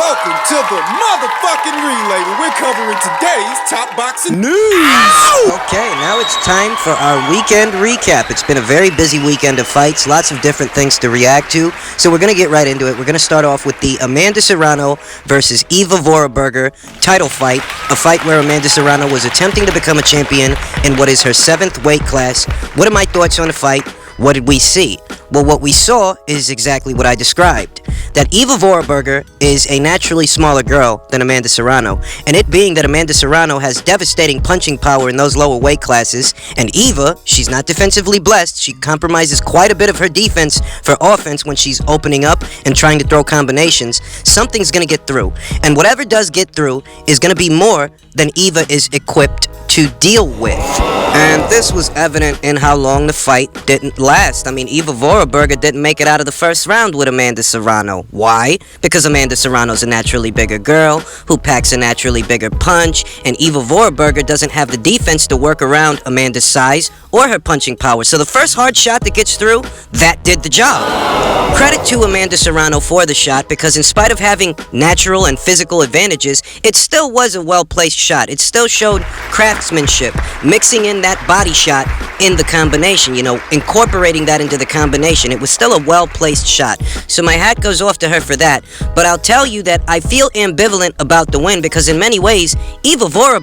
Welcome to the motherfucking relay where we're covering today's top boxing news. Okay, now it's time for our weekend recap. It's been a very busy weekend of fights, lots of different things to react to. So we're going to get right into it. We're going to start off with the Amanda Serrano versus Eva Vor title fight, a fight where Amanda Serrano was attempting to become a champion in what is her 7th weight class. What are my thoughts on the fight? What did we see? Well, what we saw is exactly what I described. That Eva Vor is a naturally smaller girl than Amanda Serrano, and it being that Amanda Serrano has devastating punching power in those lower weight classes, and Eva, she's not defensively blessed. She compromises quite a bit of her defense for offense when she's opening up and trying to throw combinations. Something's going to get through, and whatever does get through is going to be more than Eva is equipped to deal with. And this was evident in how long the fight didn't last. I mean, Eva Vor didn't make it out of the first round with Amanda Serrano. Why? Because Amanda Serrano's a naturally bigger girl who packs a naturally bigger punch, and Eva Vor doesn't have the defense to work around Amanda's size or her punching power. So the first hard shot that gets through, that did the job. Credit to Amanda Serrano for the shot, because in spite of having natural and physical advantages, it still was a well-placed shot. It still showed craftsmanship, mixing in that body shot in the combination, incorporating that into the combination. It was still a well-placed shot. So my hat goes off to her for that. But I'll tell you that I feel ambivalent about the win, because in many ways, Eva Vor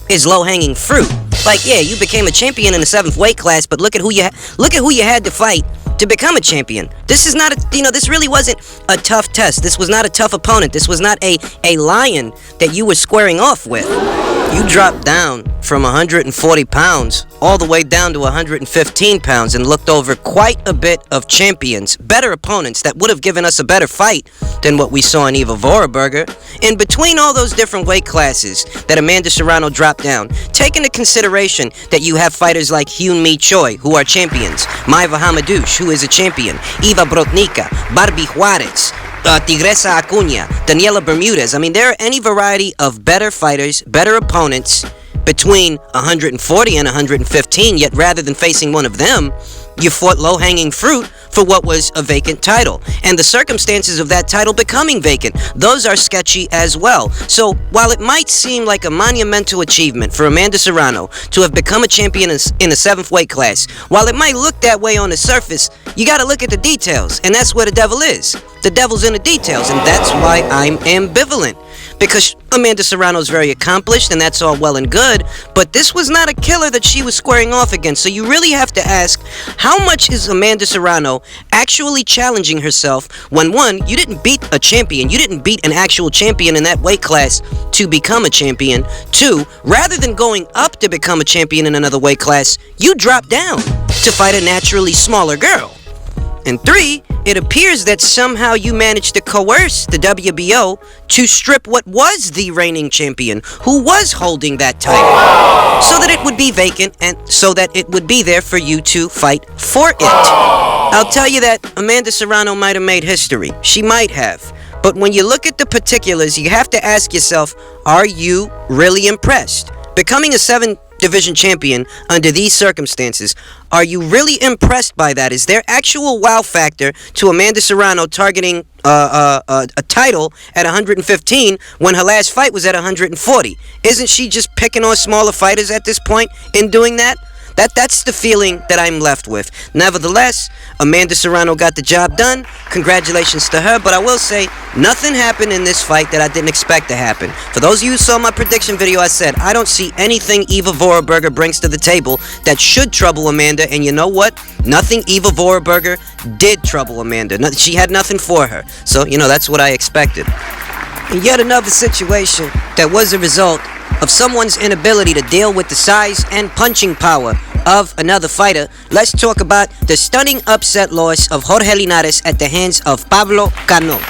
is low-hanging fruit. Like, yeah, you became a champion in the 7th weight class, but look at who you had to fight to become a champion. This is not this really wasn't a tough test. This was not a tough opponent. This was not a lion that you were squaring off with. You dropped down from 140 pounds all the way down to 115 pounds and looked over quite a bit of champions, better opponents that would have given us a better fight than what we saw in Eva Vor. In between all those different weight classes that Amanda Serrano dropped down, take into consideration that you have fighters like Hyun Mi Choi, who are champions, Maiva Hamadouche, who is a champion, Eva Brotnica, Barbie Juarez, Tigresa Acuña, Daniela Bermudez. I mean, there are any variety of better fighters, better opponents between 140 and 115, yet rather than facing one of them, you fought low-hanging fruit for what was a vacant title. And the circumstances of that title becoming vacant, those are sketchy as well. So while it might seem like a monumental achievement for Amanda Serrano to have become a champion in the 7th weight class, while it might look that way on the surface, you gotta look at the details, and that's where the devil is. The devil's in the details, and that's why I'm ambivalent. Because Amanda Serrano's very accomplished, and that's all well and good, but this was not a killer that she was squaring off against. So you really have to ask, how much is Amanda Serrano actually challenging herself when, one, you didn't beat a champion, you didn't beat an actual champion in that weight class to become a champion. 2, rather than going up to become a champion in another weight class, you dropped down to fight a naturally smaller girl. And 3, it appears that somehow you managed to coerce the WBO to strip what was the reigning champion, who was holding that title, so that it would be vacant and so that it would be there for you to fight for it. I'll tell you that Amanda Serrano might have made history. She might have. But when you look at the particulars, you have to ask yourself, are you really impressed? Becoming a 7-division champion under these circumstances, are you really impressed by that? Is there actual wow factor to Amanda Serrano targeting a title at 115 when her last fight was at 140? Isn't she just picking on smaller fighters at this point in doing that? That's the feeling that I'm left with. Nevertheless, Amanda Serrano got the job done. Congratulations to her, but I will say nothing happened in this fight that I didn't expect to happen. For those of you who saw my prediction video, I said I don't see anything Eva Vor brings to the table that should trouble Amanda, and you know what? Nothing Eva Vor did trouble Amanda. She had nothing for her. So, that's what I expected. And yet another situation that was a result of someone's inability to deal with the size and punching power of another fighter. Let's talk about the stunning upset loss of Jorge Linares at the hands of Pablo Cano.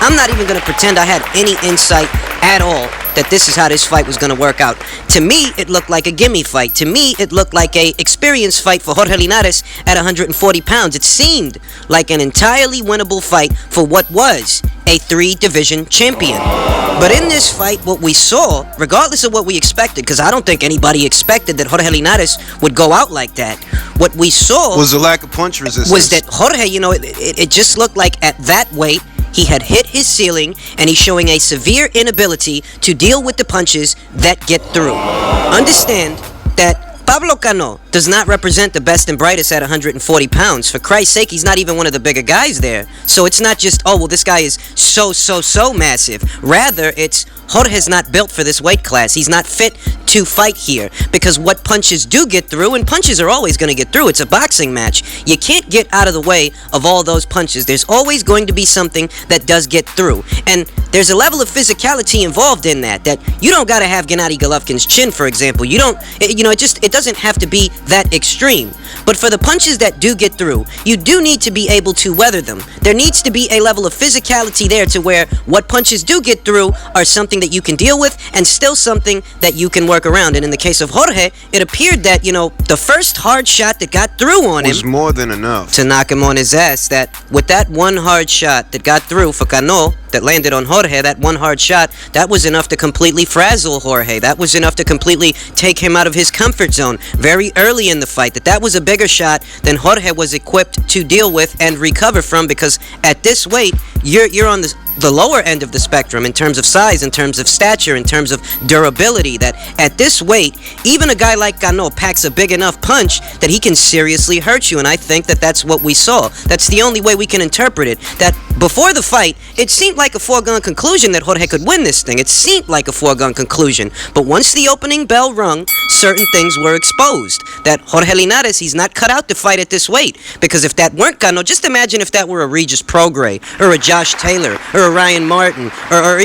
I'm not even going to pretend I had any insight at all that this is how this fight was going to work out. To me, it looked like a gimme fight. To me, it looked like a experience fight for Jorge Linares at 140 pounds. It seemed like an entirely winnable fight for what was a 3-division champion. But in this fight, what we saw, regardless of what we expected, because I don't think anybody expected that Jorge Linares would go out like that, what we saw was a lack of punch resistance. Was that Jorge, it just looked like at that weight, he had hit his ceiling, and he's showing a severe inability to deal with the punches that get through. Understand that Pablo Cano does not represent the best and brightest at 140 pounds. For Christ's sake, he's not even one of the bigger guys there. So it's not just, oh, well, this guy is so massive. Rather, it's Jorge's not built for this weight class. He's not fit to fight here. Because what punches do get through, and punches are always going to get through. It's a boxing match. You can't get out of the way of all those punches. There's always going to be something that does get through. And there's a level of physicality involved in that you don't got to have Gennady Golovkin's chin, for example. It doesn't have to be that extreme. But for the punches that do get through, you do need to be able to weather them. There needs to be a level of physicality there to where what punches do get through are something that you can deal with and still something that you can work around. And in the case of Jorge, it appeared that, the first hard shot that got through on him was more than enough to knock him on his ass. That with that one hard shot that got through for Cano, that landed on Jorge, that one hard shot, that was enough to completely frazzle Jorge. That was enough to completely take him out of his comfort zone very early in the fight. That was a bigger shot than Jorge was equipped to deal with and recover from, because at this weight, you're on the lower end of the spectrum in terms of size, in terms of stature, in terms of durability. That at this weight, even a guy like Cano packs a big enough punch that he can seriously hurt you, and I think that that's what we saw. That's the only way we can interpret it. That before the fight, it seemed like a foregone conclusion that Jorge could win this thing. It seemed like a foregone conclusion. But once the opening bell rung, certain things were exposed. That Jorge Linares, he's not cut out to fight at this weight. Because if that weren't Cano, just imagine if that were a Regis Prograis, or a Josh Taylor, or a Ryan Martin, or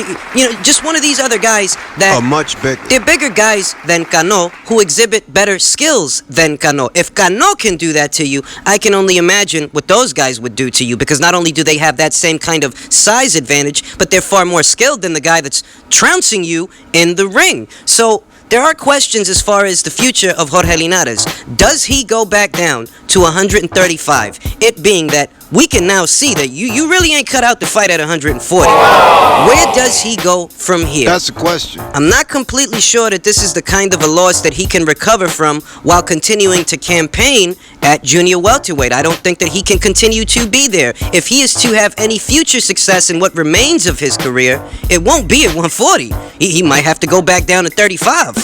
just one of these other guys that are much bigger. They're bigger guys than Cano, who exhibit better skills than Cano. If Cano can do that to you, I can only imagine what those guys would do to you, because not only do they have that same kind of size advantage, but they're far more skilled than the guy that's trouncing you in the ring. So there are questions as far as the future of Jorge Linares. Does he go back down to 135? It being that we can now see that you really ain't cut out to fight at 140. Where does he go from here? That's the question. I'm not completely sure that this is the kind of a loss that he can recover from while continuing to campaign at junior welterweight. I don't think that he can continue to be there. If he is to have any future success in what remains of his career, it won't be at 140. He might have to go back down to 35.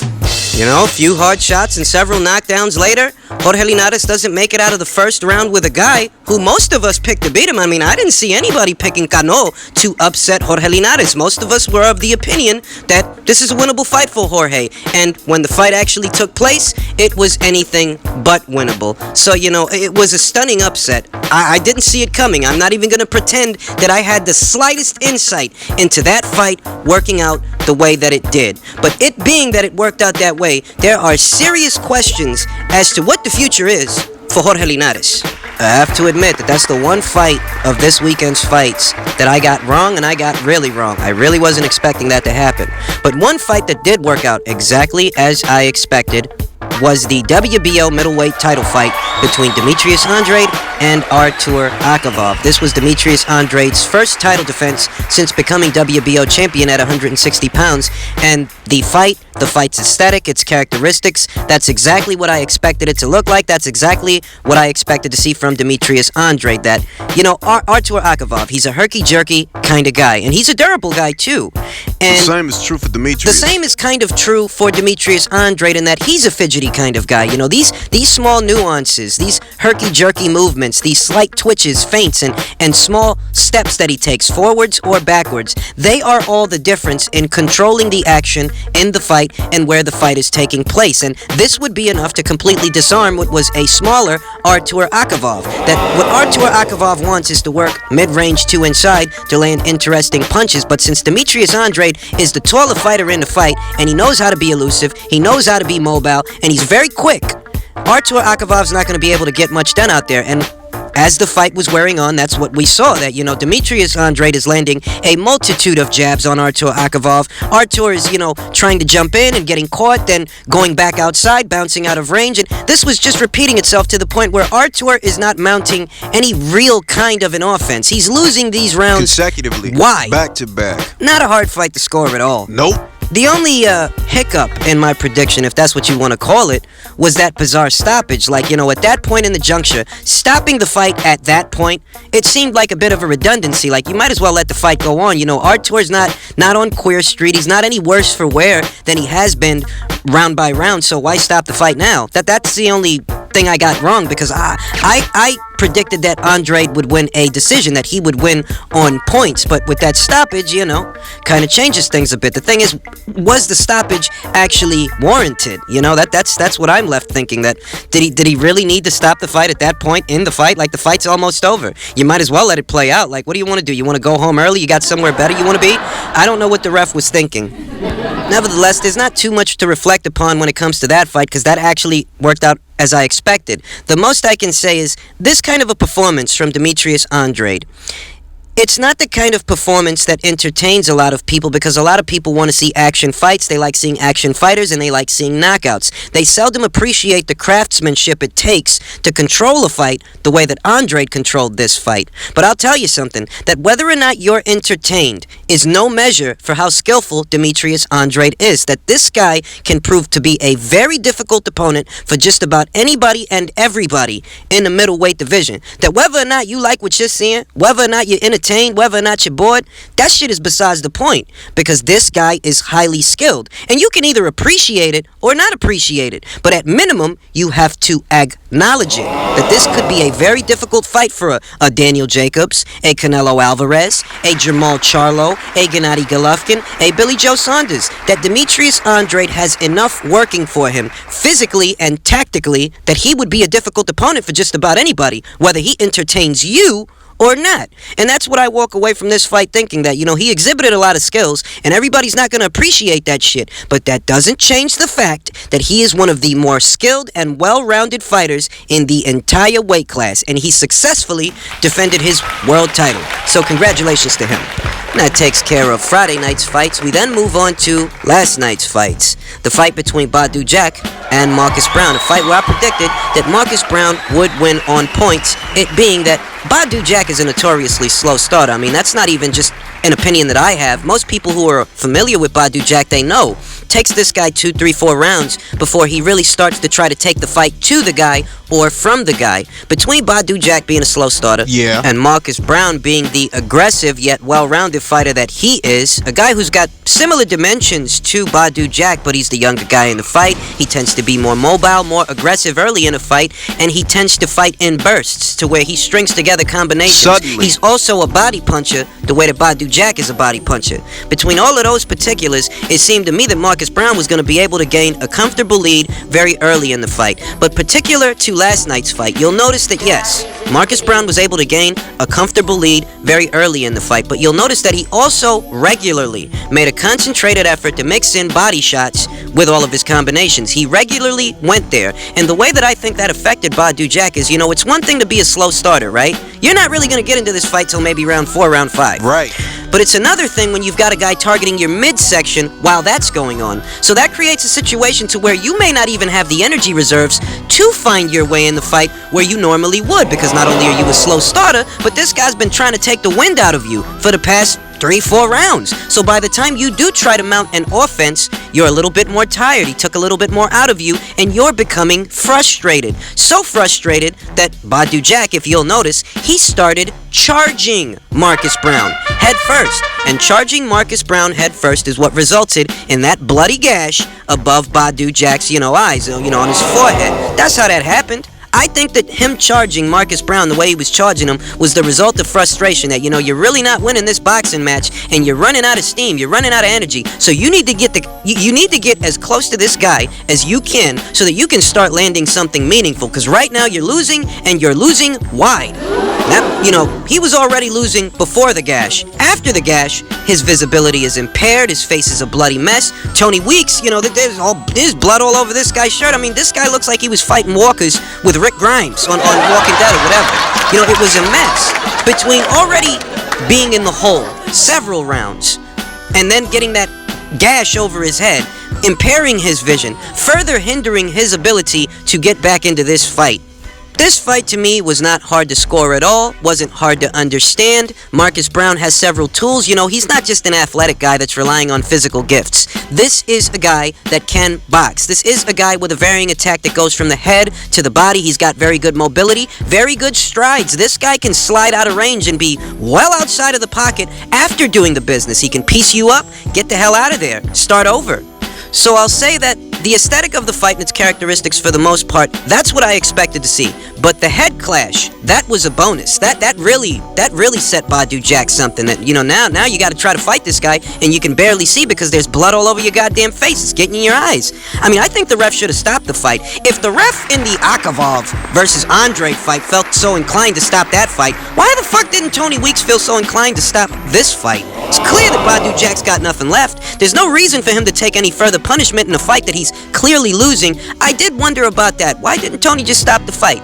A few hard shots and several knockdowns later, Jorge Linares doesn't make it out of the first round with a guy who most of us picked to beat him. I mean, I didn't see anybody picking Cano to upset Jorge Linares. Most of us were of the opinion that this is a winnable fight for Jorge. And when the fight actually took place, it was anything but winnable. So, it was a stunning upset. I didn't see it coming. I'm not even going to pretend that I had the slightest insight into that fight working out the way that it did. But it being that it worked out that way, there are serious questions as to what the future is for Jorge Linares. I have to admit that that's the one fight of this weekend's fights that I got wrong, and I got really wrong. I really wasn't expecting that to happen. But one fight that did work out exactly as I expected was the WBO middleweight title fight between Demetrius Andrade and Artur Akavov. This was Demetrius Andrade's first title defense since becoming WBO champion at 160 pounds. And the fight's aesthetic, its characteristics, that's exactly what I expected it to look like. That's exactly what I expected to see from Demetrius Andrade. That, Artur Akavov, he's a herky-jerky kind of guy. And he's a durable guy, too. And the same is true for Demetrius. The same is kind of true for Demetrius Andrade in that he's a fidgety kind of guy. These small nuances, these herky-jerky movements, these slight twitches, feints, and small steps that he takes, forwards or backwards, they are all the difference in controlling the action in the fight and where the fight is taking place. And this would be enough to completely disarm what was a smaller Artur Akavov. That what Artur Akavov wants is to work mid-range to inside to land interesting punches. But since Demetrius Andrade is the taller fighter in the fight, and he knows how to be elusive, he knows how to be mobile, and he's very quick, Artur Akavov's not going to be able to get much done out there. And as the fight was wearing on, that's what we saw. That, Demetrius Andrade is landing a multitude of jabs on Artur Akavov. Artur is, trying to jump in and getting caught, then going back outside, bouncing out of range. And this was just repeating itself to the point where Artur is not mounting any real kind of an offense. He's losing these rounds consecutively. Why? Back to back. Not a hard fight to score at all. Nope. The only hiccup in my prediction, if that's what you want to call it, was that bizarre stoppage. Like, at that point in the juncture, stopping the fight at that point, it seemed like a bit of a redundancy. Like, you might as well let the fight go on. Artur's not on Queer Street. He's not any worse for wear than he has been round by round, so why stop the fight now? That's the only thing I got wrong, because I predicted that Andrade would win a decision, that he would win on points, but with that stoppage, kind of changes things a bit. The thing is, was the stoppage actually warranted? That's what I'm left thinking. That did he really need to stop the fight at that point in the fight? Like, the fight's almost over. You might as well let it play out. Like, what do you want to do? You want to go home early? You got somewhere better you want to be? I don't know what the ref was thinking. Nevertheless, there's not too much to reflect upon when it comes to that fight, because that actually worked out as I expected. The most I can say is this kind of a performance from Demetrius Andrade. It's not the kind of performance that entertains a lot of people, because a lot of people want to see action fights. They like seeing action fighters, and they like seeing knockouts. They seldom appreciate the craftsmanship it takes to control a fight the way that Andrade controlled this fight. But I'll tell you something, that whether or not you're entertained is no measure for how skillful Demetrius Andrade is. That this guy can prove to be a very difficult opponent for just about anybody and everybody in the middleweight division. That whether or not you like what you're seeing, whether or not you're entertained, whether or not you're bored, that shit is besides the point, because this guy is highly skilled, and you can either appreciate it or not appreciate it, but at minimum you have to acknowledge it, that this could be a very difficult fight for a Daniel Jacobs, a Canelo Alvarez, a Jamal Charlo, a Gennady Golovkin, a Billy Joe Saunders. That Demetrius Andrade has enough working for him physically and tactically that he would be a difficult opponent for just about anybody, whether he entertains you or not. And that's what I walk away from this fight thinking, that, he exhibited a lot of skills, and everybody's not going to appreciate that shit. But that doesn't change the fact that he is one of the more skilled and well-rounded fighters in the entire weight class, and he successfully defended his world title. So congratulations to him. And that takes care of Friday night's fights. We then move on to last night's fights. The fight between Badu Jack and Marcus Browne. A fight where I predicted that Marcus Browne would win on points, it being that Badu Jack is a notoriously slow starter. I mean, that's not even just an opinion that I have. Most people who are familiar with Badu Jack, they know. Takes this guy 2, 3, 4 rounds before he really starts to try to take the fight to the guy or from the guy. Between Badu Jack being a slow starter and Marcus Browne being the aggressive yet well-rounded fighter that he is, a guy who's got similar dimensions to Badu Jack, but he's the younger guy in the fight. He tends to be more mobile, more aggressive early in a fight, and he tends to fight in bursts to where he strings together combinations. Suddenly. He's also a body puncher the way that Badu Jack is a body puncher. Between all of those particulars, it seemed to me that Marcus Browne was going to be able to gain a comfortable lead very early in the fight. But particular to last night's fight, you'll notice that yes, Marcus Browne was able to gain a comfortable lead very early in the fight, but you'll notice that he also regularly made a concentrated effort to mix in body shots with all of his combinations. He regularly went there, and the way that I think that affected Badu Jack is, it's one thing to be a slow starter, right? You're not really going to get into this fight till maybe round 4, round 5. Right. But it's another thing when you've got a guy targeting your midsection while that's going on. So that creates a situation to where you may not even have the energy reserves to find your way in the fight where you normally would, because not only are you a slow starter, but this guy's been trying to take the wind out of you for the past 3, 4 rounds. So by the time you do try to mount an offense, you're a little bit more tired. He took a little bit more out of you, and you're becoming frustrated. So frustrated that Badu Jack, if you'll notice, he started charging Marcus Browne head first. And charging Marcus Browne head first is what resulted in that bloody gash above Badu Jack's, eyes, on his forehead. That's how that happened. I think that him charging Marcus Browne the way he was charging him was the result of frustration, that, you're really not winning this boxing match, and you're running out of steam, you're running out of energy, so you need to get you need to get as close to this guy as you can so that you can start landing something meaningful, because right now you're losing, and you're losing wide. That, he was already losing before the gash. After the gash, his visibility is impaired, his face is a bloody mess. Tony Weeks, there's blood all over this guy's shirt. I mean, this guy looks like he was fighting walkers with Rick Grimes on Walking Dead or whatever. It was a mess. Between already being in the hole several rounds and then getting that gash over his head, impairing his vision, further hindering his ability to get back into this fight. This fight to me was not hard to score at all, wasn't hard to understand. Marcus Browne has several tools. You know, he's not just an athletic guy that's relying on physical gifts. This is a guy that can box. This is a guy with a varying attack that goes from the head to the body. He's got very good mobility, very good strides. This guy can slide out of range and be well outside of the pocket after doing the business. He can piece you up, get the hell out of there, start over. So I'll say that the aesthetic of the fight and its characteristics, for the most part, that's what I expected to see. But the head clash, that was a bonus. That really set Badu Jack something that, you know, now you got to try to fight this guy and you can barely see because there's blood all over your goddamn face. It's getting in your eyes. I mean, I think the ref should have stopped the fight. If the ref in the Akavov versus Andrade fight felt so inclined to stop that fight, why the fuck didn't Tony Weeks feel so inclined to stop this fight? It's clear that Badu Jack's got nothing left. There's no reason for him to take any further punishment in a fight that he's clearly losing. I did wonder about that. Why didn't Tony just stop the fight?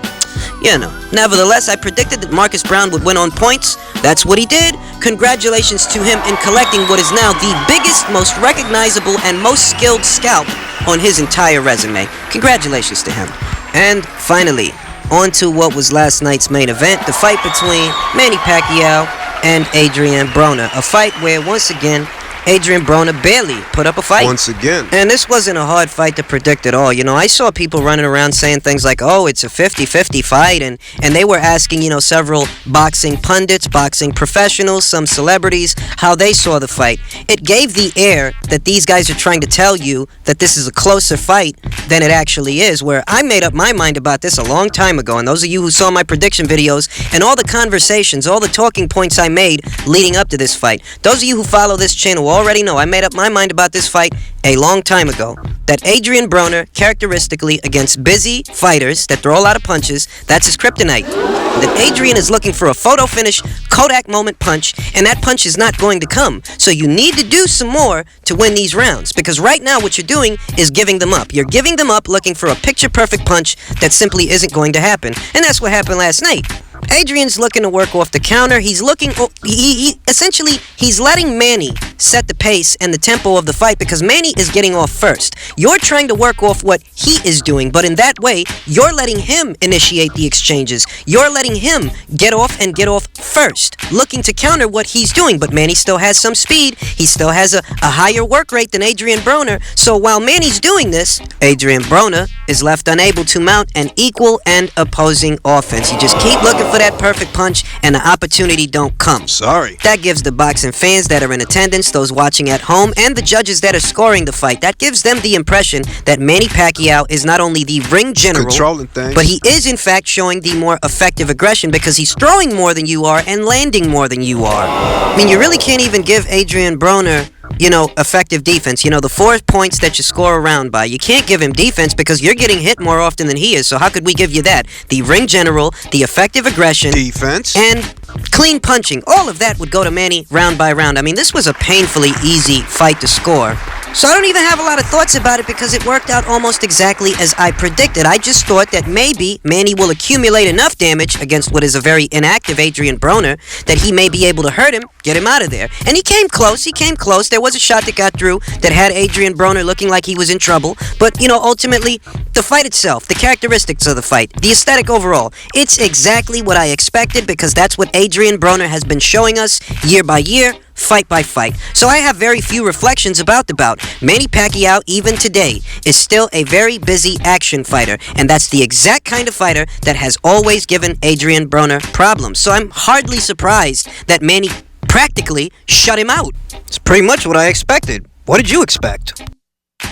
You know, nevertheless, I predicted that Marcus Browne would win on points. That's what he did. Congratulations to him in collecting what is now the biggest, most recognizable, and most skilled scalp on his entire resume. Congratulations to him. And finally, on to what was last night's main event, the fight between Manny Pacquiao and Jack-Browne. A fight where, once again, Jack-Browne barely put up a fight. Once again. And this wasn't a hard fight to predict at all. You know, I saw people running around saying things like, oh, it's a 50-50 fight. And they were asking, you know, several boxing pundits, boxing professionals, some celebrities, how they saw the fight. It gave the air that these guys are trying to tell you that this is a closer fight than it actually is, where I made up my mind about this a long time ago. And those of you who saw my prediction videos and all the conversations, all the talking points I made leading up to this fight, those of you who follow this channel already know I made up my mind about this fight a long time ago. That Jack-Browne, characteristically against busy fighters that throw a lot of punches, that's his kryptonite. That Adrian is looking for a photo finish, Kodak moment punch, and that punch is not going to come. So you need to do some more to win these rounds, because right now what you're doing is giving them up. You're giving them up looking for a picture-perfect punch that simply isn't going to happen. And that's what happened last night. Adrian's looking to work off the counter. He's looking, essentially, he's letting Manny set the pace and the tempo of the fight because Manny is getting off first. You're trying to work off what he is doing, but in that way, you're letting him initiate the exchanges. You're letting him get off first, looking to counter what he's doing, but Manny still has some speed. He still has a higher work rate than Jack-Browne. So while Manny's doing this, Jack-Browne is left unable to mount an equal and opposing offense. You just keep looking for that perfect punch and the opportunity don't come. Sorry. That gives the boxing fans that are in attendance, those watching at home, and the judges that are scoring the fight, that gives them the impression that Manny Pacquiao is not only the ring general, controlling things, but he is in fact showing the more effective aggression because he's throwing more than you are and landing more than you are. I mean, you really can't even give Jack-Browne, you know, effective defense. You know, the 4 points that you score a round by. You can't give him defense because you're getting hit more often than he is. So how could we give you that? The ring general, the effective aggression, defense, and clean punching. All of that would go to Manny round by round. I mean, this was a painfully easy fight to score. So I don't even have a lot of thoughts about it because it worked out almost exactly as I predicted. I just thought that maybe Manny will accumulate enough damage against what is a very inactive Jack-Browne that he may be able to hurt him, get him out of there. And he came close. There was a shot that got through that had Jack-Browne looking like he was in trouble. But, you know, ultimately, the fight itself, the characteristics of the fight, the aesthetic overall, it's exactly what I expected because that's what Jack-Browne has been showing us year by year, fight by fight. So I have very few reflections about the bout. Manny Pacquiao, even today, is still a very busy action fighter, and that's the exact kind of fighter that has always given Jack-Browne problems. So I'm hardly surprised that Manny practically shut him out. It's pretty much what I expected. What did you expect?